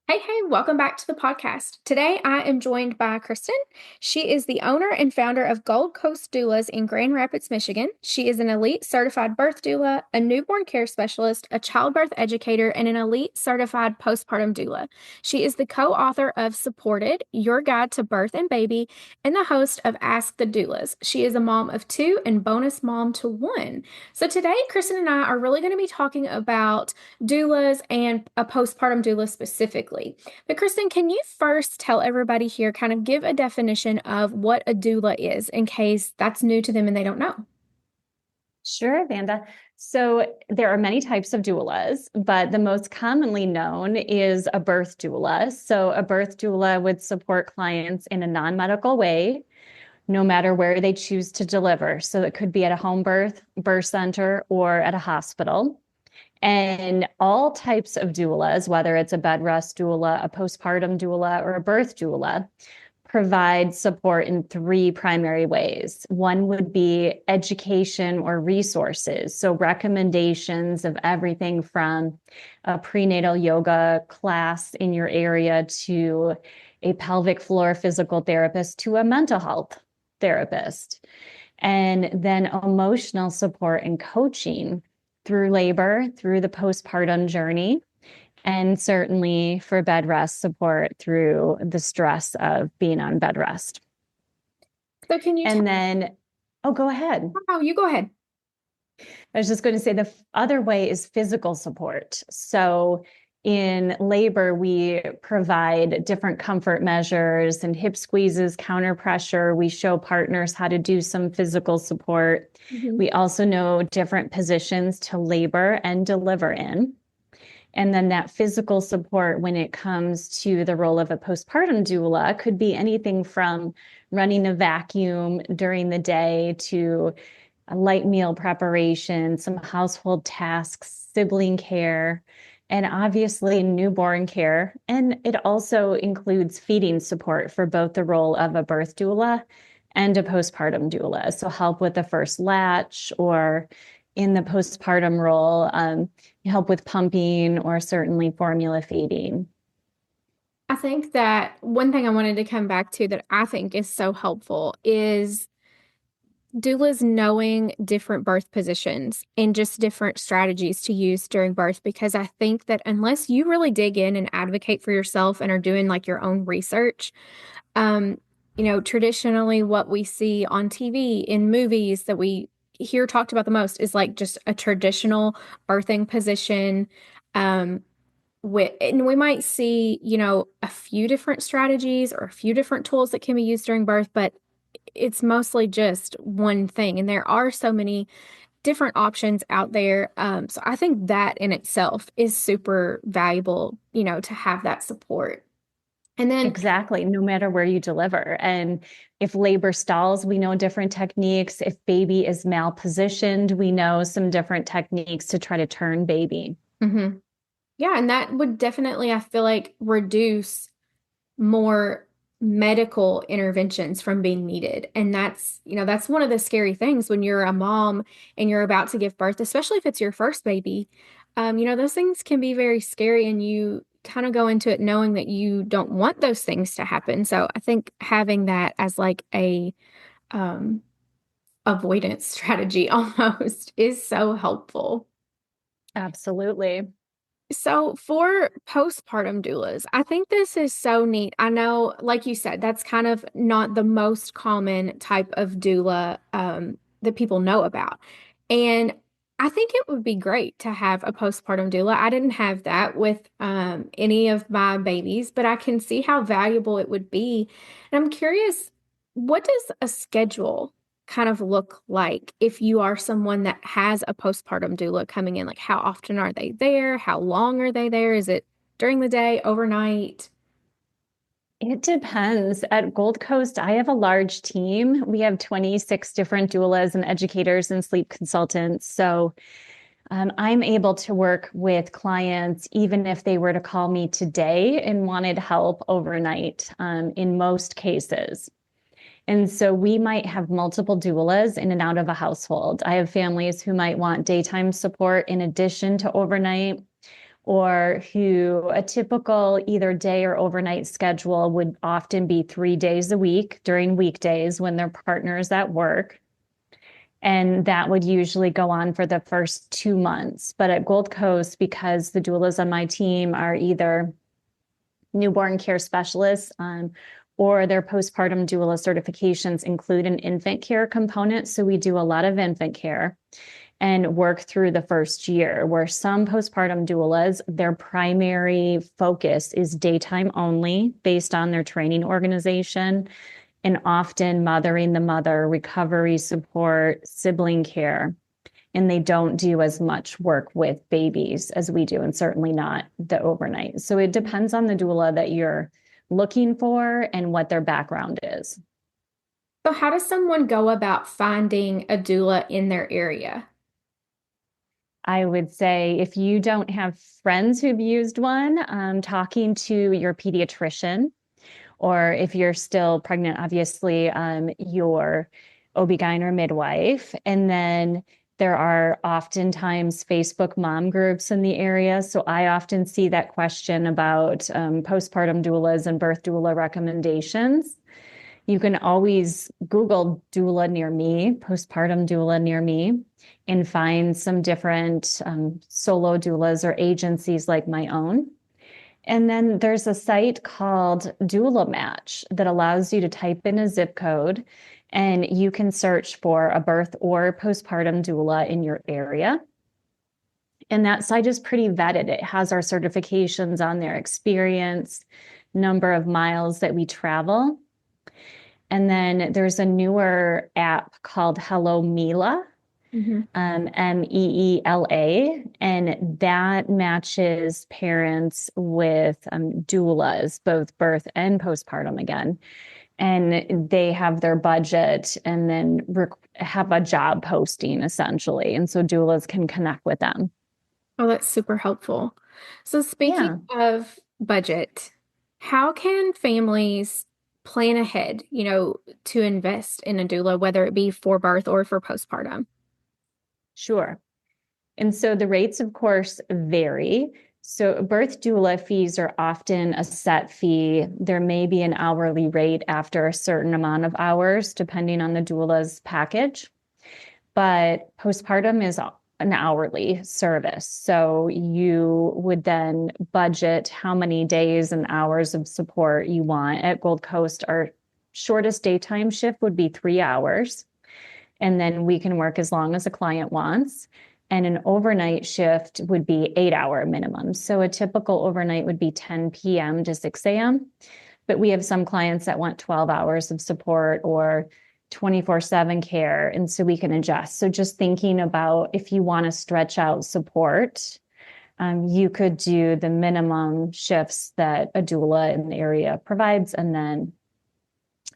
Hey, welcome back to the podcast. Today I am joined by Kristin. She is the owner and founder of Gold Coast Doulas in Grand Rapids, Michigan. She is an elite certified birth doula, a newborn care specialist, a childbirth educator, and an elite certified postpartum doula. She is the co-author of Supported, Your Guide to Birth and Baby, and the host of Ask the Doulas. She is a mom of two and bonus mom to one. So today, Kristin and I are really going to be talking about doulas and a postpartum doula specifically. But Kristin, can you first tell everybody here, kind of give a definition of what a doula is in case that's new to them and they don't know? Sure, Vanda. So there are many types of doulas, but the most commonly known is a birth doula. So a birth doula would support clients in a non-medical way, no matter where they choose to deliver. So it could be at a home birth center, or at a hospital. And all types of doulas, whether it's a bed rest doula, a postpartum doula, or a birth doula, provide support in three primary ways. One would be education or resources. So recommendations of everything from a prenatal yoga class in your area to a pelvic floor physical therapist to a mental health therapist. And then emotional support and coaching through labor, through the postpartum journey, and certainly for bed rest support through the stress of being on bed rest. So can you And then, oh, go ahead. Oh, you go ahead. I was just going to say the other way is physical support. So in labor, we provide different comfort measures and hip squeezes, counter pressure. We show partners how to do some physical support. Mhm. We also know different positions to labor and deliver in. And then that physical support when it comes to the role of a postpartum doula could be anything from running a vacuum during the day to a light meal preparation, some household tasks, sibling care, and obviously newborn care. And it also includes feeding support for both the role of a birth doula and a postpartum doula. So help with the first latch, or in the postpartum role, help with pumping or certainly formula feeding. I think that one thing I wanted to come back to that I think is so helpful is doulas knowing different birth positions and just different strategies to use during birth, because I think that unless you really dig in and advocate for yourself and are doing like your own research, um, traditionally what we see on TV, in movies that we hear talked about the most is like just a traditional birthing position. Um, and we might see, a few different strategies or a few different tools that can be used during birth, but it's mostly just one thing. And there are so many different options out there. So I think that in itself is super valuable, to have that support. And then, Exactly, no matter where you deliver. And if labor stalls, we know different techniques. If baby is malpositioned, we know some different techniques to try to turn baby. mhm. Yeah, and that would definitely, I feel like, reduce more medical interventions from being needed. And that's one of the scary things when you're a mom and you're about to give birth, especially if it's your first baby. Those things can be very scary, and you kind of go into it knowing that you don't want those things to happen. So I think having that as like a um, avoidance strategy almost is so helpful. Absolutely. So for postpartum doulas, I think this is so neat. I know, like you said, that's kind of not the most common type of doula that people know about. And I think it would be great to have a postpartum doula. I didn't have that with any of my babies, but I can see how valuable it would be. And I'm curious, what does a schedule kind of look like if you are someone that has a postpartum doula coming in? Like, how often are they there? How long are they there? Is it during the day, overnight? It depends. At Gold Coast, I have a large team. We have 26 different doulas and educators and sleep consultants. So I'm able to work with clients even if they were to call me today and wanted help overnight, in most cases. And so we might have multiple doulas in and out of a household. I have families who might want daytime support in addition to overnight, or who a typical either day or overnight schedule would often be 3 days a week during weekdays when their partner is at work. And that would usually go on for the first 2 months. But at Gold Coast, because the doulas on my team are either newborn care specialists, or their postpartum doula certifications include an infant care component. So we do a lot of infant care and work through the first year, where some postpartum doulas, their primary focus is daytime only based on their training organization, and often mothering the mother, recovery support, sibling care. And they don't do as much work with babies as we do, and certainly not the overnight. So it depends on the doula that you're looking for and what their background is. So how does someone go about finding a doula in their area? I would say if you don't have friends who've used one, talking to your pediatrician, or if you're still pregnant, obviously, your OB-GYN or midwife. And then there are oftentimes Facebook mom groups in the area. So I often see that question about postpartum doulas and birth doula recommendations. You can always Google doula near me, postpartum doula near me, and find some different solo doulas or agencies like my own. And then there's a site called Doula Match that allows you to type in a zip code and you can search for a birth or postpartum doula in your area. And that site is pretty vetted. It has our certifications on there, experience, number of miles that we travel. And then there's a newer app called Hello Mila, MEELA, and that matches parents with doulas, both birth and postpartum again. And they have their budget and then have a job posting essentially. And so doulas can connect with them. Oh, that's super helpful. So speaking Yeah. of budget, how can families plan ahead, to invest in a doula, whether it be for birth or for postpartum? Sure. And so the rates, of course, vary. So birth doula fees are often a set fee. There may be an hourly rate after a certain amount of hours, depending on the doula's package. But postpartum is an hourly service. So you would then budget how many days and hours of support you want. At Gold Coast, our shortest daytime shift would be 3 hours. And then we can work as long as a client wants. And an overnight shift would be 8 hour minimum. So a typical overnight would be 10 p.m. to 6 a.m. But we have some clients that want 12 hours of support or 24/7 care. And so we can adjust. So just thinking about if you want to stretch out support, you could do the minimum shifts that a doula in the area provides, and then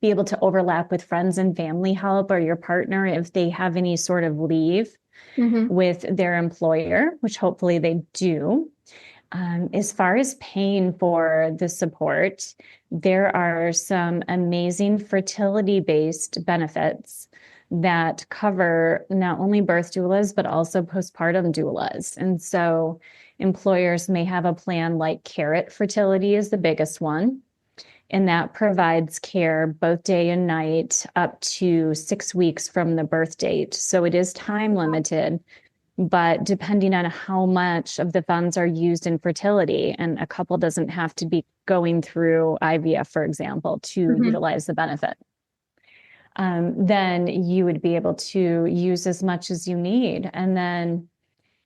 be able to overlap with friends and family help or your partner if they have any sort of leave with their employer, which hopefully they do. As far as paying for the support, there are some amazing fertility-based benefits that cover not only birth doulas, but also postpartum doulas. And so employers may have a plan like Carrot Fertility is the biggest one. And that provides care both day and night up to 6 weeks from the birth date. So it is time limited, but depending on how much of the funds are used in fertility, and a couple doesn't have to be going through IVF, for example, to utilize the benefit, then you would be able to use as much as you need. And then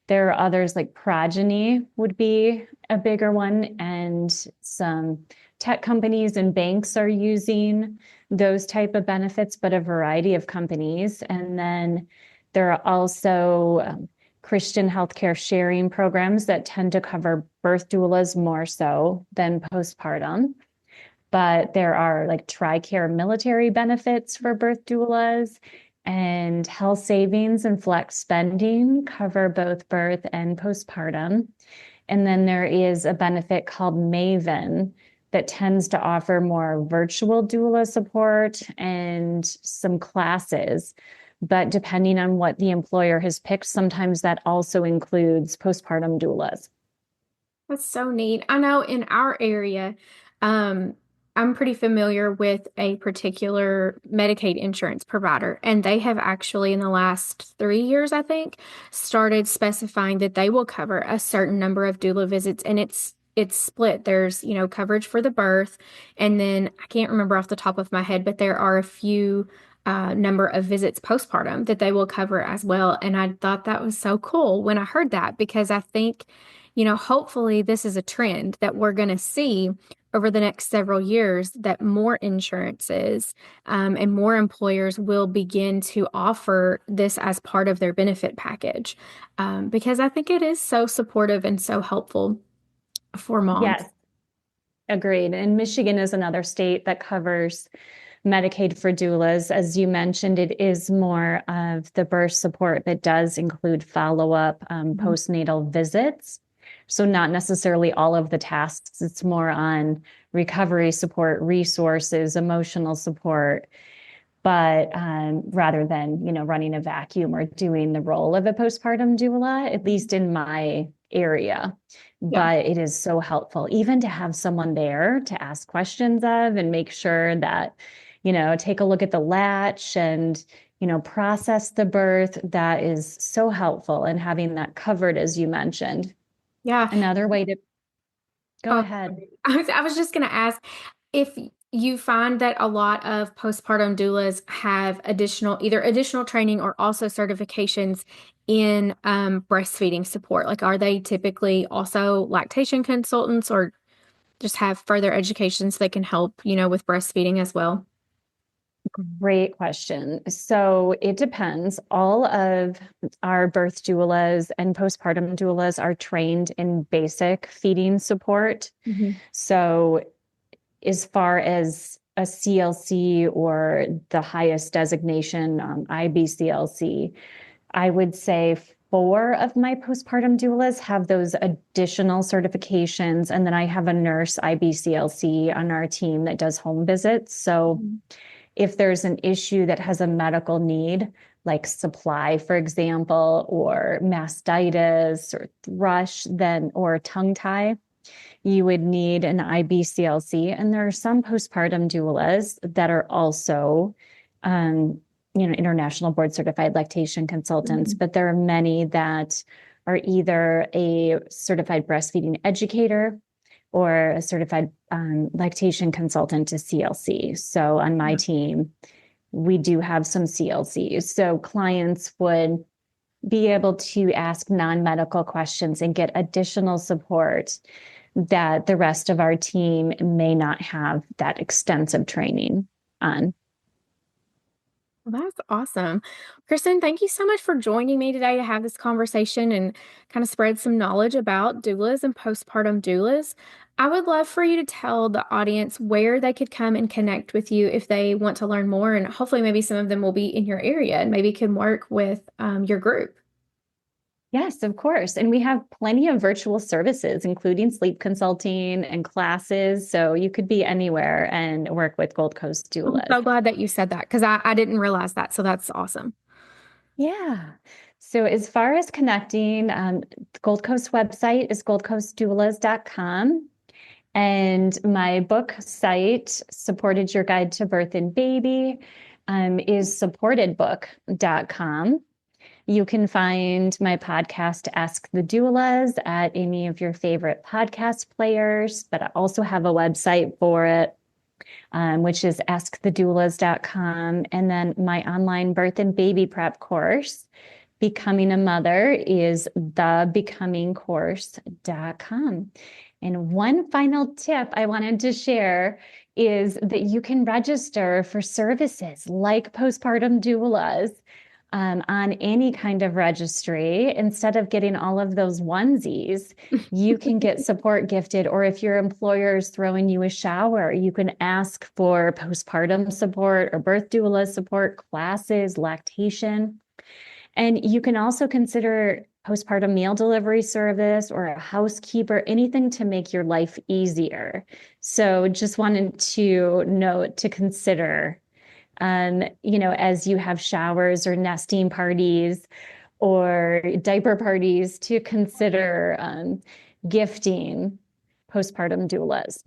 there are others like Progeny would be a bigger one, and some tech companies and banks are using those type of benefits, but a variety of companies. And then there are also Christian healthcare sharing programs that tend to cover birth doulas more so than postpartum. But there are like TRICARE military benefits for birth doulas, and health savings and flex spending cover both birth and postpartum. And then there is a benefit called Maven that tends to offer more virtual doula support and some classes. But depending on what the employer has picked, sometimes that also includes postpartum doulas. That's so neat. I know in our area, um, I'm pretty familiar with a particular Medicaid insurance provider, and they have actually, in the last 3 years, I think, started specifying that they will cover a certain number of doula visits, and it's split. There's, coverage for the birth, and then I can't remember off the top of my head, but there are a few number of visits postpartum that they will cover as well. And I thought that was so cool when I heard that because I think hopefully this is a trend that we're going to see over the next several years that more insurances and more employers will begin to offer this as part of their benefit package because I think it is so supportive and so helpful for moms. Yes, agreed. And Michigan is another state that covers Medicaid for doulas. As you mentioned, it is more of the birth support that does include follow-up Mhm. postnatal visits. So not necessarily all of the tasks. It's more on recovery support, resources, emotional support, but rather than, running a vacuum or doing the role of a postpartum doula, at least in my area. Yeah. But it is so helpful, even to have someone there to ask questions of and make sure that, take a look at the latch and, process the birth. That is so helpful. And having that covered, as you mentioned. Yeah. Another way to go Oh, ahead. sorry. I was just going to ask if you find that a lot of postpartum doulas have either additional training or also certifications in breastfeeding support. Like, are they typically also lactation consultants or just have further education so they can help, with breastfeeding as well? Great question. So it depends. All of our birth doulas and postpartum doulas are trained in basic feeding support. Mhm. So as far as a CLC or the highest designation, IBCLC, I would say four of my postpartum doulas have those additional certifications. And then I have a nurse IBCLC on our team that does home visits. So Mhm. if there's an issue that has a medical need, like supply, for example, or mastitis or thrush, then or tongue tie, you would need an IBCLC. And there are some postpartum doulas that are also, international board certified lactation consultants, Mhm. but there are many that are either a certified breastfeeding educator or a certified lactation consultant to CLC. So on my Yeah. team, we do have some CLCs. So clients would be able to ask non-medical questions and get additional support that the rest of our team may not have that extensive training on. Well, that's awesome. Kristen, thank you so much for joining me today to have this conversation and kind of spread some knowledge about doulas and postpartum doulas. I would love for you to tell the audience where they could come and connect with you if they want to learn more, and hopefully, maybe some of them will be in your area and maybe can work with your group. Yes, of course. And we have plenty of virtual services, including sleep consulting and classes. So you could be anywhere and work with Gold Coast I'm Doulas. so glad that you said that because I didn't realize that. So that's awesome. Yeah. So as far as connecting, the Gold Coast website is goldcoastdoulas.com. And my book site, Supported Your Guide to Birth and Baby, is supportedbook.com. You can find my podcast, Ask the Doulas, at any of your favorite podcast players, but I also have a website for it, which is askthedoulas.com. And then my online birth and baby prep course, Becoming a Mother, is thebecomingcourse.com. And one final tip I wanted to share is that you can register for services like postpartum doulas on any kind of registry. Instead of getting all of those onesies, you can get support gifted. Or if your employer is throwing you a shower, you can ask for postpartum support or birth doula support, classes, lactation. And you can also consider postpartum meal delivery service or a housekeeper, anything to make your life easier. So just wanted to note to consider, as you have showers or nesting parties or diaper parties, to consider gifting postpartum doulas.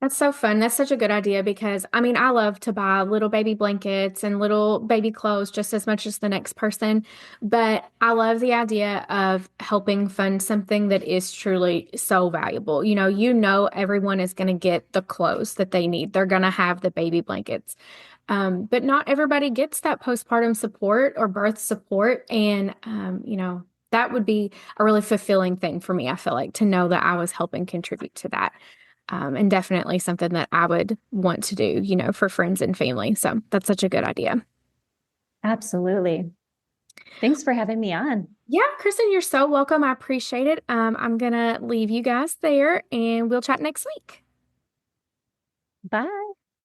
That's so fun. That's such a good idea because I mean, I love to buy little baby blankets and little baby clothes just as much as the next person. But I love the idea of helping fund something that is truly so valuable. Everyone is going to get the clothes that they need. They're going to have the baby blankets. But not everybody gets that postpartum support or birth support. And, that would be a really fulfilling thing for me, I feel like, to know that I was helping contribute to that. And definitely something that I would want to do, for friends and family. So that's such a good idea. Absolutely. Thanks for having me on. Yeah, Kristen, you're so welcome. I appreciate it. I'm going to leave you guys there and we'll chat next week. Bye.